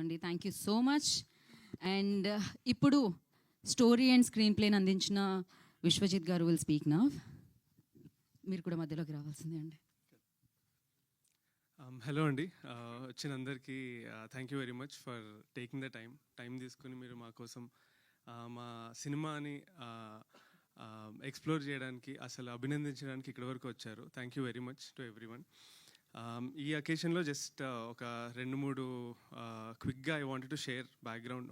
అండి thank you so much. And ఇప్పుడు story and screen ప్లేని అందించిన విశ్వజిత్ గారు విల్ స్పీక్ నౌ. మీరు కూడా మధ్యలోకి రావాల్సిందే అండి. హలో అండి, వచ్చిన అందరికీ thank you very much for taking the time తీసుకుని మీరు మా కోసం మా సినిమాని ఎక్స్ప్లోర్ చేయడానికి, అసలు అభినందించడానికి ఇక్కడి వరకు వచ్చారు. Thank you very much to everyone. ఈ అకేషన్లో జస్ట్ ఒక 2-3 క్విక్గా I wanted to share background.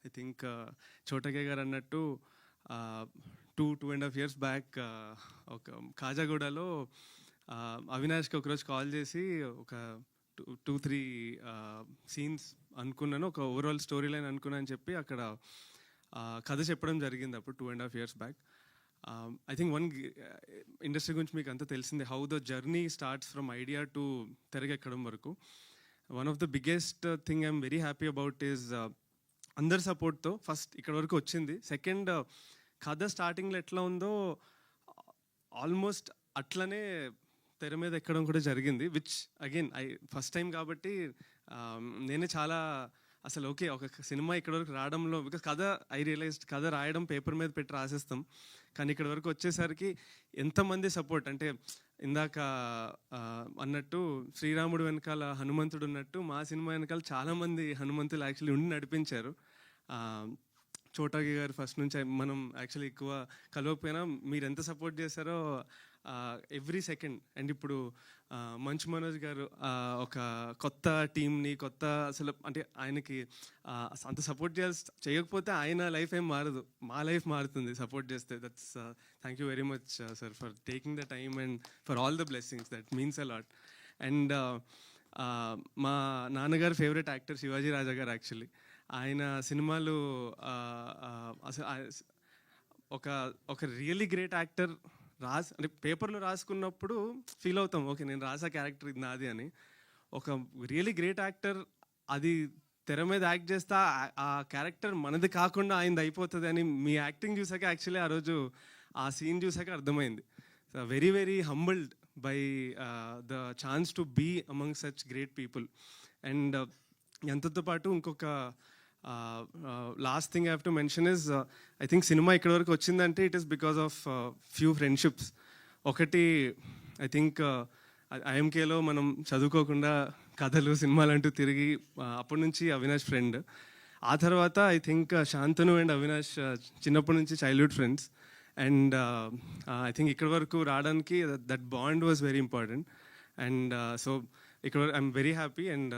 I think చోటగే గారు అన్నట్టు 2.5 years బ్యాక్ ఒక కాజాగూడలో అవినాష్కి ఒకరోజు కాల్ చేసి ఒక 2-3 సీన్స్ అనుకున్నాను, ఒక ఓవరాల్ స్టోరీ లైన్ అనుకున్నాను అని చెప్పి అక్కడ కథ చెప్పడం జరిగింది అప్పుడు 2.5 years back. I think industry గురించి మీకు అంతా తెలిసిందే, how the journey starts from idea to తెరకెక్కడం వరకు. One of the biggest thing I'm very happy about is అందరి సపోర్ట్తో ఫస్ట్ ఇక్కడ వరకు వచ్చింది. సెకండ్, కథ స్టార్టింగ్లో ఎట్లా ఉందో ఆల్మోస్ట్ అట్లనే తెర మీద ఎక్కడం కూడా జరిగింది, విచ్ అగైన్ ఫస్ట్ టైం కాబట్టి నేనే చాలా అసలు ఓకే ఒక సినిమా ఇక్కడ వరకు రావడంలో, బికాస్ కథ రియలైజ్డ్ కథ రాయడం పేపర్ మీద పెట్టి రాసేస్తాం, కానీ ఇక్కడ వరకు వచ్చేసరికి ఎంతమంది సపోర్ట్ అంటే ఇందాక అన్నట్టు శ్రీరాముడు వెనకాల హనుమంతుడు ఉన్నట్టు మా సినిమా వెనకాల చాలామంది హనుమంతులు యాక్చువల్లీ ఉండి నడిపించారు. చోటాగి గారు ఫస్ట్ నుంచి మనం యాక్చువల్లీ ఎక్కువ కలవకపోయినా మీరు ఎంత సపోర్ట్ చేశారో ఎవ్రీ సెకండ్. అండ్ ఇప్పుడు మంచు మనోజ్ గారు ఒక కొత్త టీంని అసలు అంటే ఆయనకి అంత సపోర్ట్ చేయకపోతే ఆయన లైఫ్ ఏం మారదు, మా లైఫ్ మారుతుంది సపోర్ట్ చేస్తే. That's thank you very much sir for taking the time and for all the blessings, that means a lot. And మా నాన్నగారు ఫేవరెట్ యాక్టర్ శివాజీ రాజా గారు. యాక్చువల్లీ ఆయన సినిమాలు అసలు ఒక రియల్లీ గ్రేట్ యాక్టర్ అంటే పేపర్లో రాసుకున్నప్పుడు ఫీల్ అవుతాం, ఓకే నేను రాసా క్యారెక్టర్ ఇది నాది అని. ఒక రియల్లీ గ్రేట్ యాక్టర్ అది తెర మీద యాక్ట్ చేస్తా ఆ క్యారెక్టర్ మనది కాకుండా ఆయనది అయిపోతుంది అని మీ యాక్టింగ్ చూసాక యాక్చువల్లీ ఆ రోజు ఆ సీన్ చూసాక అర్థమైంది. Very very humbled by the chance to be among such great people. And ఎంతతో పాటు ఇంకొక last thing I have to mention is, I think cinema ఇక్కడ వరకు వచ్చిందంటే it is because of few friendships. ఒకటి ఐ థింక్ ఐఎంకేలో మనం చదువుకోకుండా కథలు సినిమాలు అంటూ తిరిగి అప్పటి నుంచి అవినాష్ ఫ్రెండ్. ఆ తర్వాత I think Shantanu and Avinash చిన్నప్పటి నుంచి childhood friends. And I think ఇక్కడ వరకు రావడానికి that bond was very important. And so ఇక్కడ ఐఎమ్ వెరీ హ్యాపీ. అండ్